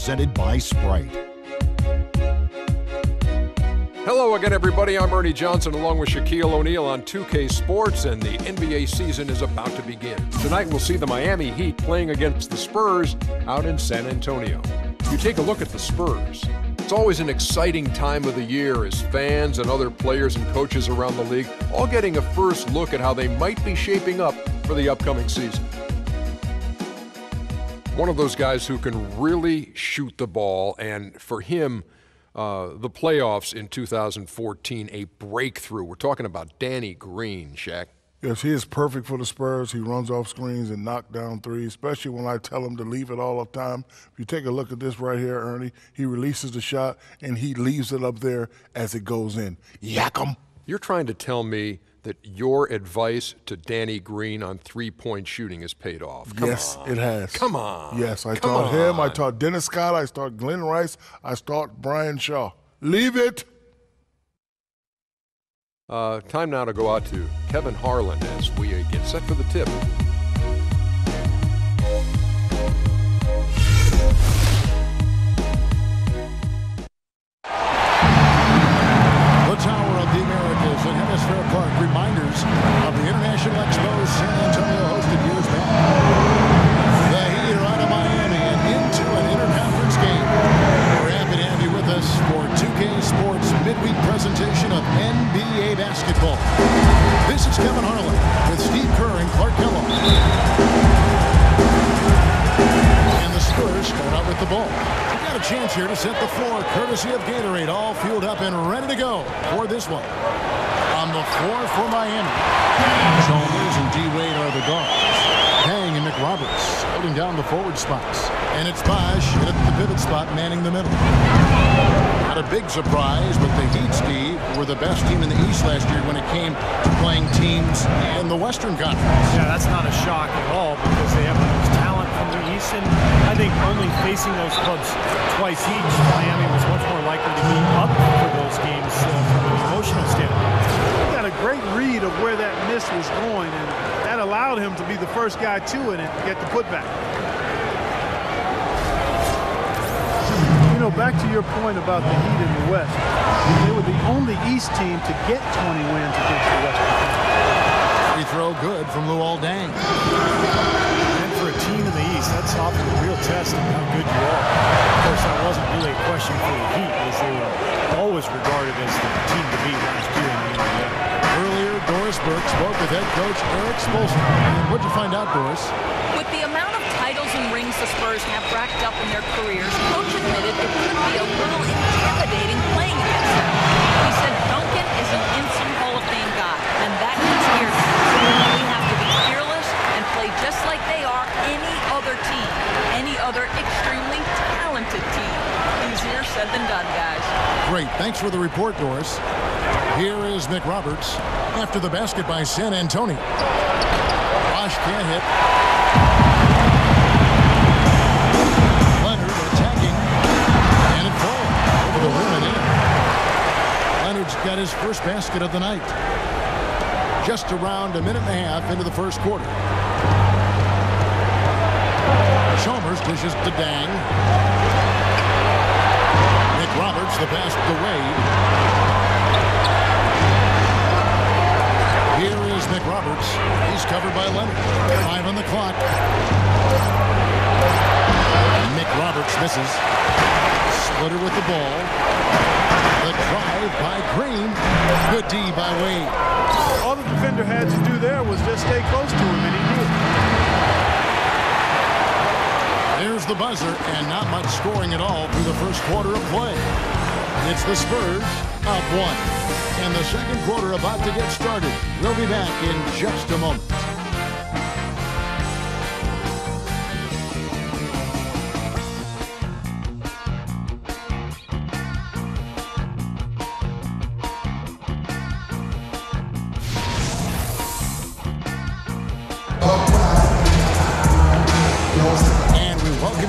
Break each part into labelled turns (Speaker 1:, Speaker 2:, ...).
Speaker 1: presented by Sprite.
Speaker 2: Hello again, everybody. I'm Ernie Johnson along with Shaquille O'Neal on 2K Sports, and the NBA season is about to begin. Tonight we'll see the Miami Heat playing against the Spurs out in San Antonio. You take a look at the Spurs. It's always an exciting time of the year as fans and other players and coaches around the league all getting a first look at how they might be shaping up for the upcoming season. One of those guys who can really shoot the ball, and for him, the playoffs in 2014, a breakthrough. We're talking about Danny Green, Shaq.
Speaker 3: Yes, he is perfect for the Spurs. He runs off screens and knocks down threes, especially when I tell him to leave it all the time. If you take a look at this right here, Ernie, he releases the shot and he leaves it up there as it goes in. Yak 'em.
Speaker 2: You're trying to tell me that your advice to Danny Green on three-point shooting has paid off.
Speaker 3: Yes, it has.
Speaker 2: Come on.
Speaker 3: Yes, I taught him, I taught Dennis Scott, I taught Glenn Rice, I taught Brian Shaw. Leave it.
Speaker 2: Time now to go out to Kevin Harlan as we get set for the tip.
Speaker 4: The Tower of the Americas at Hemisphere Park, reminders of the International Expo San Antonio hosted years back. The Heat are out of Miami and into an interconference game. We're happy to have you with us for 2K Sports midweek presentation of NBA basketball. This is Kevin Harlan with Steve Kerr and Clark Kellogg. And the Spurs start out with the ball. A chance here to set the floor, courtesy of Gatorade, all fueled up and ready to go for this one. On the floor for Miami, Chalmers and D-Wade are the guards. Hang and McRoberts holding down the forward spots. And it's Bosh at the pivot spot, manning the middle. Not a big surprise, but the Heat, Steve, were the best team in the East last year when it came to playing teams in the Western Conference.
Speaker 5: Yeah, that's not a shock at all because they have the most talent from the East, and I think only facing those clubs twice each, Miami was much more likely to be up for those games from an emotional standpoint.
Speaker 6: He got a great read of where that miss was going, and that allowed him to be the first guy to it and get the putback. You know, back to your point about the Heat in the West, they were the only East team to get 20 wins against the Western Conference.
Speaker 4: Free throw good from Luol Deng.
Speaker 5: And for a team in the East, that's often a real test of how good you are. Of course, that wasn't really a question for the Heat, as they were always regarded as the team to beat last year in the NBA.
Speaker 4: Earlier, Doris Burke spoke with head coach Eric Spoelstra. And what'd you find out, Doris?
Speaker 7: With the amount of titles and rings the Spurs have racked up in their careers, Coach admitted it could be a little intimidating playing against them. He said Duncan is an instant Hall of Fame guy, and that can scare them. We have to be fearless and play just like they are any other team, any other extremely talented team. Easier said than done, guys.
Speaker 4: Great. Thanks for the report, Doris. Here is McRoberts after the basket by San Antonio. Bosh can't hit. Leonard attacking, and it falls over the rim and in. Leonard's got his first basket of the night. Just around a minute and a half into the first quarter. Chalmers dishes to Dang. McRoberts, the pass to Wade. Here is McRoberts. He's covered by Leonard. 5 on the clock. McRoberts misses. Splitter with the ball. The drive by Green. Good D by Wade.
Speaker 6: All the defender had to do there was just stay close to him, and he did.
Speaker 4: There's the buzzer, and not much scoring at all through the first quarter of play. It's the Spurs up 1. And the second quarter about to get started. We'll be back in just a moment.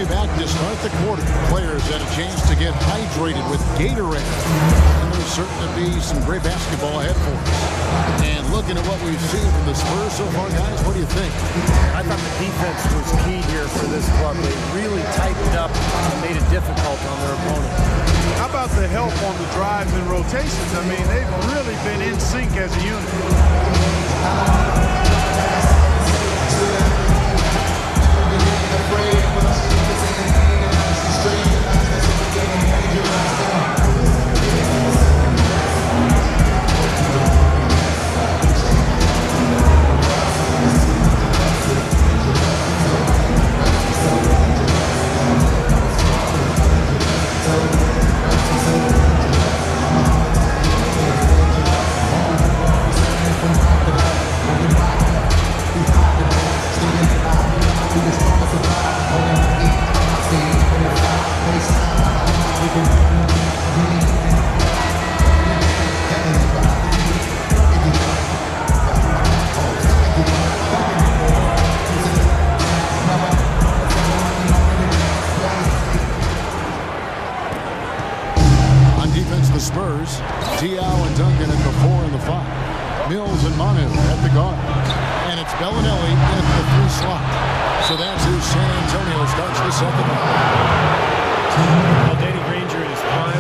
Speaker 4: be back to start the quarter. Players had a chance to get hydrated with Gatorade. And there's certain to be some great basketball ahead for us. And looking at what we've seen from the Spurs so far, guys, what do you think?
Speaker 5: I thought the defense was key here for this club. They really tightened up and made it difficult on their opponent.
Speaker 6: How about the help on the drives and rotations? I mean, they've really been in sync as a unit.
Speaker 4: Spurs, Diao and Duncan at the 4 and the 5. Mills and Manu at the guard. And it's Bellinelli in the 3 slot. So that's who San Antonio starts the second one.
Speaker 5: Well, Danny Granger in his prime,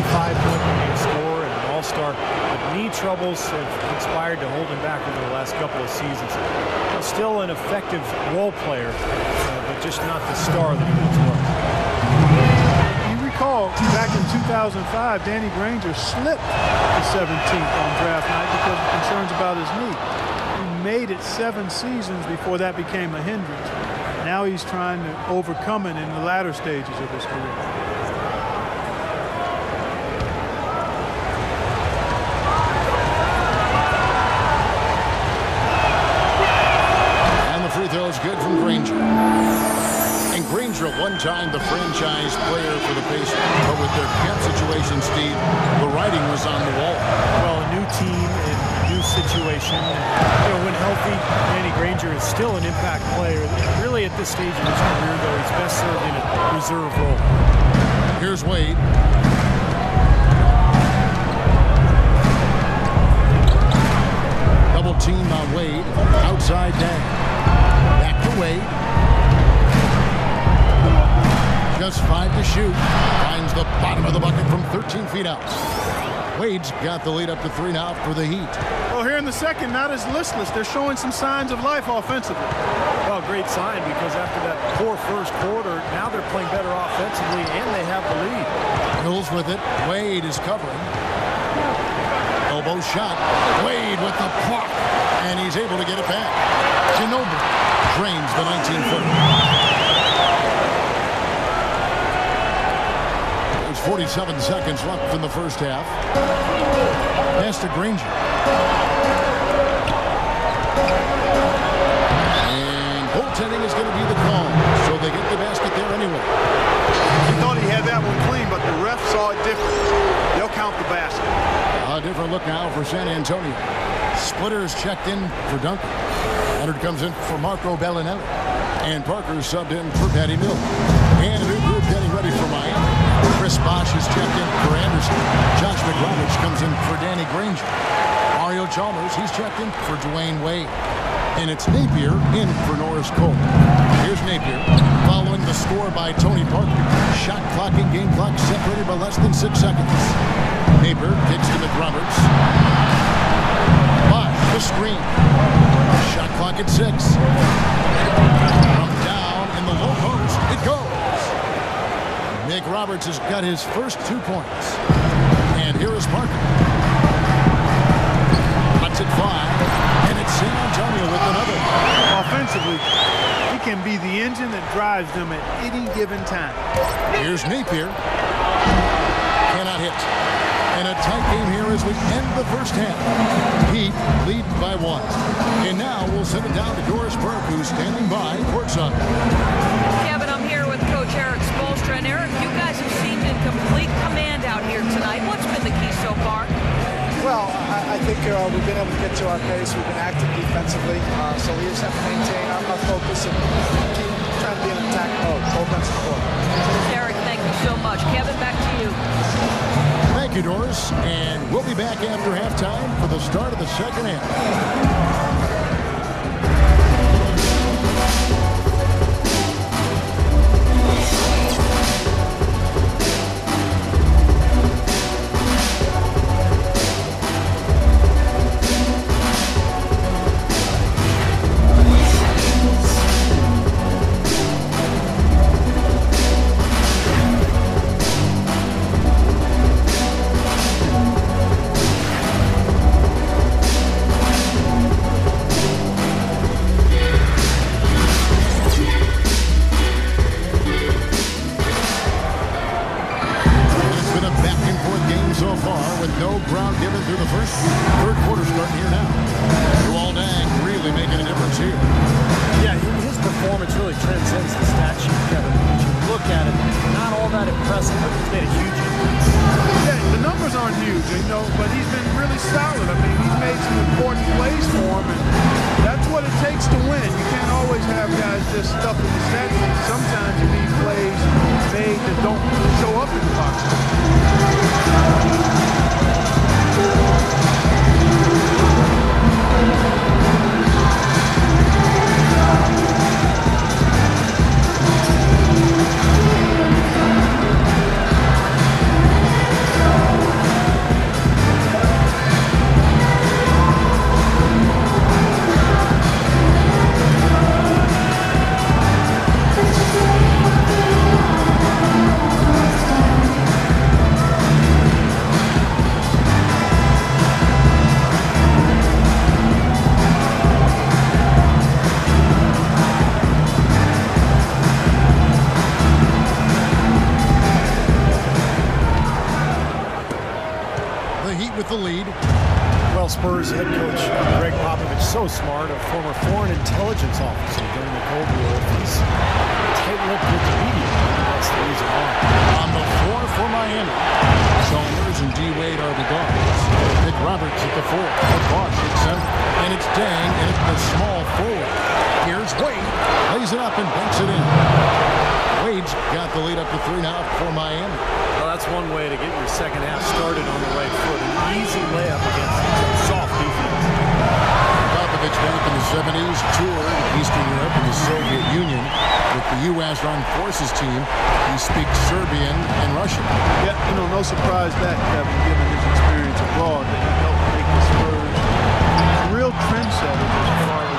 Speaker 5: 25-point game scorer and an all-star. But knee troubles have conspired to hold him back over the last couple of seasons. He's still an effective role player, but just not the star that he once was.
Speaker 6: Back in 2005, Danny Granger slipped to 17th on draft night because of concerns about his knee. He made it 7 seasons before that became a hindrance. Now he's trying to overcome it in the latter stages of his career.
Speaker 4: And the free throw is good from Granger. And Granger at one time the franchise player for the Pacers. But with their cap situation, Steve, the writing was on the wall.
Speaker 5: Well, a new team and a new situation. When healthy, Danny Granger is still an impact player. Really at this stage of his career, though, he's best served in a reserve role.
Speaker 4: Here's Wade. Double team on Wade. Outside down. Back to Wade. Just 5 to shoot. Finds the bottom of the bucket from 13 feet out. Wade's got the lead up to 3 now for the Heat.
Speaker 6: Well, here in the second, not as listless. They're showing some signs of life offensively.
Speaker 5: Well, great sign because after that poor first quarter, now they're playing better offensively and they have the lead.
Speaker 4: Hills with it. Wade is covering. Elbow shot. Wade with the block. And he's able to get it back. Ginobili drains the 19-footer. 47 seconds left in the first half. Pass to Granger. And goaltending is going to be the call. So they get the basket there anyway.
Speaker 6: I thought he had that one clean, but the ref saw it different. They'll count the basket.
Speaker 4: A different look now for San Antonio. Splitters checked in for Duncan. Leonard comes in for Marco Bellinelli. And Parker subbed in for Patty Mills. And a new group getting ready for Miami. Chris Bosh is checked in for Anderson. Josh McRoberts comes in for Danny Granger. Mario Chalmers, he's checked in for Dwayne Wade. And it's Napier in for Norris Cole. Here's Napier following the score by Tony Parker. Shot clock and game clock separated by less than 6 seconds. Napier kicks to McRoberts. Bosh, the screen. Shot clock at 6. From down in the low post, it goes. Nick Roberts has got his first 2 points. And here is Parker. Cuts at 5. And it's San Antonio with another.
Speaker 6: Offensively, he can be the engine that drives them at any given time.
Speaker 4: Here's Napier. Cannot hit. And a tight game here as we end the first half. Heat lead by 1. And now we'll send it down to Doris Burke, who's standing by courtside.
Speaker 7: Kevin, I'm here with Coach Eric Spoelstra. And Eric, you guys have seemed in complete command out here tonight. What's been the key so far?
Speaker 1: Well, I think we've been able to get to our pace. We've been active defensively, so we just have to maintain our focus and keep trying to be in attack mode, offensive court.
Speaker 7: Derek, thank you so much. Kevin, back to you.
Speaker 4: Thank you, Doris. And we'll be back after halftime for the start of the second half.
Speaker 5: Spurs head coach Greg Popovich, so smart, a former foreign intelligence officer during the Cold War. He's tight-lipped with the media. That's the reason why.
Speaker 4: On the floor for Miami, Chalmers and D. Wade are the guards. Nick Roberts at the 4, Ed Bosch at center, and it's Dang at the small forward. Here's Wade, lays it up and banks it in. Wade's got the lead up to 3 now for Miami.
Speaker 5: Well, that's one way to get your second half started on the right foot. An easy layup against soft defense.
Speaker 4: Popovich back in the 70s toured Eastern Europe and the Soviet Union with the U.S. Armed Forces team. He speaks Serbian and Russian.
Speaker 6: Yeah, no surprise that, Kevin, given his experience abroad, that he helped make the Spurs real trendsetters as far as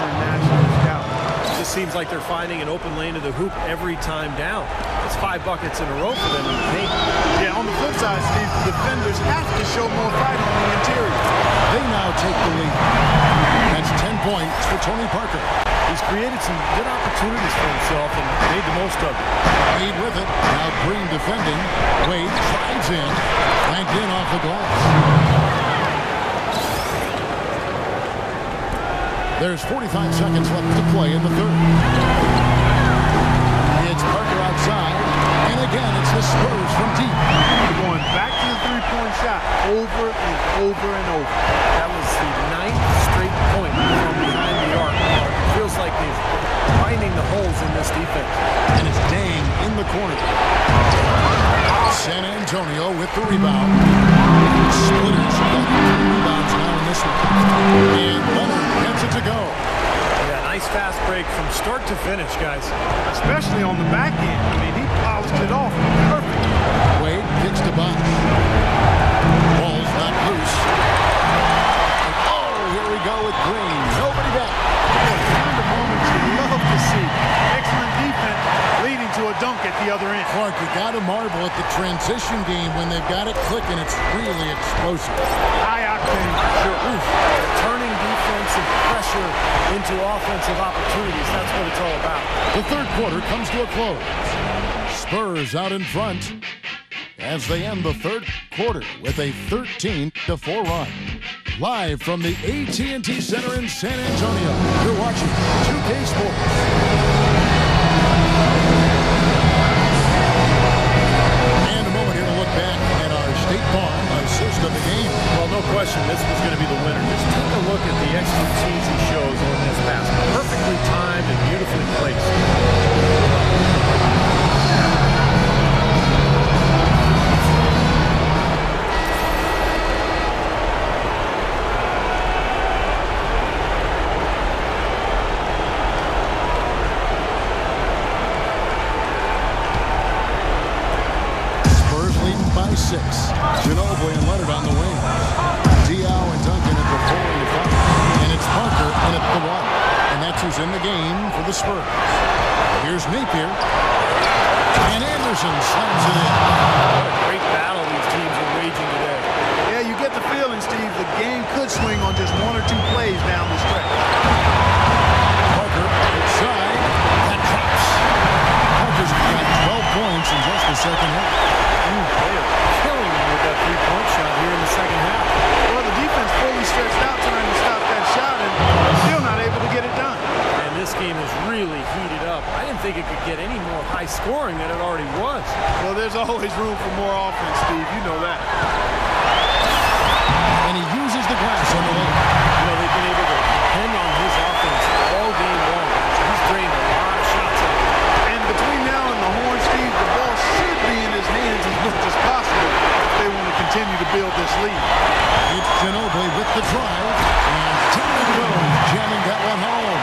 Speaker 6: international scouting.
Speaker 5: It just seems like they're finding an open lane to the hoop every time down. It's 5 buckets in a row for them in the paint.
Speaker 6: Yeah, on the flip side, Steve, the defenders have to show more fight on the interior.
Speaker 4: They now take the lead. That's 10 points for Tony Parker.
Speaker 5: He's created some good opportunities for himself and made the most of it.
Speaker 4: Wade with it. Now Green defending. Wade drives in. Banked in off the glass. There's 45 seconds left to play in the third. It's Parker outside. And again, it's the Spurs from deep.
Speaker 6: They're going back to the three-point shot over and over and over.
Speaker 5: That was the 9th straight point from behind the arc. It feels like they're finding the holes in this defense.
Speaker 4: And it's Dang in the corner. San Antonio with the rebound. Splitters got 3 rebounds now in this one. And Leonard gets it to go.
Speaker 5: Yeah, nice fast break from start to finish, guys.
Speaker 6: Especially on the back end. I mean, he polished it off. Perfect.
Speaker 4: Wade kicks to Bosch. Ball's not loose. And oh, here we go with Green. Nobody back.
Speaker 6: The kind of moments you love to see. Excellent defense leading to a dunk at the other end.
Speaker 4: Clark, you got to marvel at the transition game when they've got it clicking. It's really explosive.
Speaker 6: High octane, sure.
Speaker 5: Turning defensive pressure into offensive opportunities. That's what it's all about.
Speaker 4: The third quarter comes to a close. Spurs out in front as they end the third quarter with a 13-4 run. Live from the AT&T Center in San Antonio, you're watching 2K Sports. And a moment here to look back at our State Farm assist of the game.
Speaker 5: Well, no question this was going to be the winner. Just take a look at the expertise he shows on this basket. Perfectly timed and beautifully placed.
Speaker 4: By 6. Ginobili and Leonard on the wing. Diaw and Duncan at the 4 and the 5. And it's Parker in at the 1. And that's who's in the game for the Spurs. Here's Napier. And Anderson slams it in.
Speaker 5: What a great battle these teams are waging today.
Speaker 6: Yeah, you get the feeling, Steve, the game could swing on just 1 or 2 plays down the stretch.
Speaker 4: Parker outside. That drops. Parker's got 12 points in just the second half.
Speaker 5: They are killing me with that three-point shot here in the second half.
Speaker 6: Well, the defense fully stretched out trying to stop that shot and still not able to get it done.
Speaker 5: And this game is really heated up. I didn't think it could get any more high scoring than it already was.
Speaker 6: Well, there's always room for more offense, Steve. You know that.
Speaker 4: And he uses the glass on the lane.
Speaker 5: You know, they've been able to depend on his offense all game long. He's drained a lot of shots out of it.
Speaker 6: And between now and the horn, Steve, the ball should be in his hands as much as possible if they want to continue to build this lead.
Speaker 4: It's Ginobili with the drive. And down it goes, jamming that one home.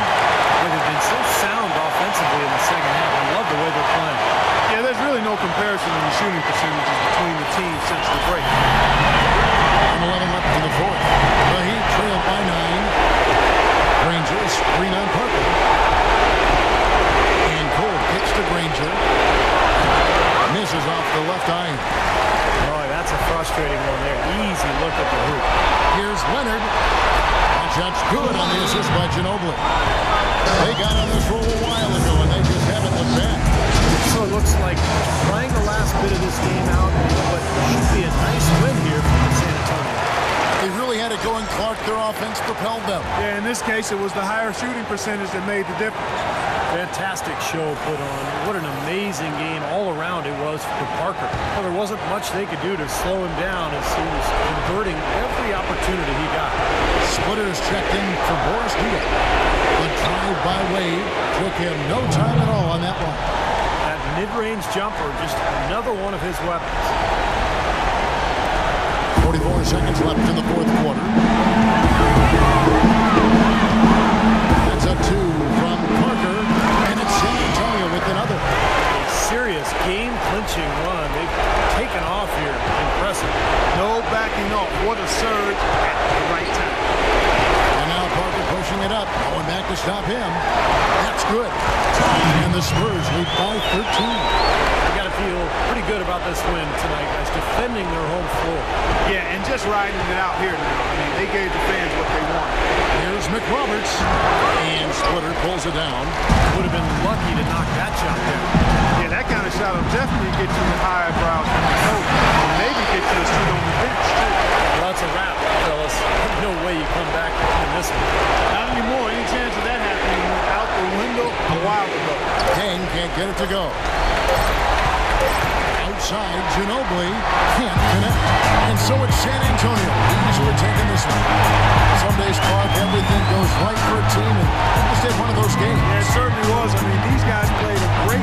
Speaker 5: They've been so sound offensively in the second half. I love the way they're playing.
Speaker 6: Yeah, there's really no comparison in the shooting percentages between the teams since the break.
Speaker 4: And 11 left in the 4th. The Heat trailed by 9. Granger screen on Parker. And Cole kicks to Granger. Misses off the left iron.
Speaker 5: Boy, that's a frustrating one there. Easy look at the hoop.
Speaker 4: Here's Leonard. That shot's good on the assist by Ginobili. They got on this roll a while ago, and they just haven't looked back.
Speaker 5: So it looks like trying the last bit of this game out, but it should be a nice win here for San Antonio.
Speaker 4: They really had it going. Clark, their offense propelled them.
Speaker 6: Yeah, in this case, it was the higher shooting percentage that made the difference.
Speaker 5: Fantastic show put on. What an amazing game all around it was for Parker. Well, there wasn't much they could do to slow him down as he was converting every opportunity he got.
Speaker 4: Splitters checked in for Boris Diaw. The drive by Wade took him no time at all on that one.
Speaker 5: That mid-range jumper, just another one of his weapons.
Speaker 4: 44 seconds left in the 4th quarter. That's a 2 from Parker, and it's San Antonio with another.
Speaker 5: A serious game-clinching run. They've taken off here. Impressive.
Speaker 6: No backing off. What a surge at the right time.
Speaker 4: And now Parker pushing it up, going back to stop him. That's good. And the Spurs lead by 13.
Speaker 5: You got to feel pretty good about this win tonight, guys. Defending their home floor.
Speaker 6: Yeah, and just riding it out here now. I mean, they gave the fans what they wanted.
Speaker 4: Here's McRoberts. And Splitter pulls it down.
Speaker 5: Would have been lucky to knock that shot down.
Speaker 6: Yeah, that kind of shot will definitely get you the high eyebrows from the coach. And maybe get you a seat on the bench, too.
Speaker 5: Well, that's a wrap, fellas. There's no way you come back from this one.
Speaker 6: Not anymore. Any chance of that happening went out the window a while ago.
Speaker 4: Kane can't get it to go. Outside, Ginobili can't connect. And so it's San Antonio. These who are taking this one. Some days, Clark, everything goes right for a team, and just had one of those games.
Speaker 6: Yeah, it certainly was. I mean, these guys played a great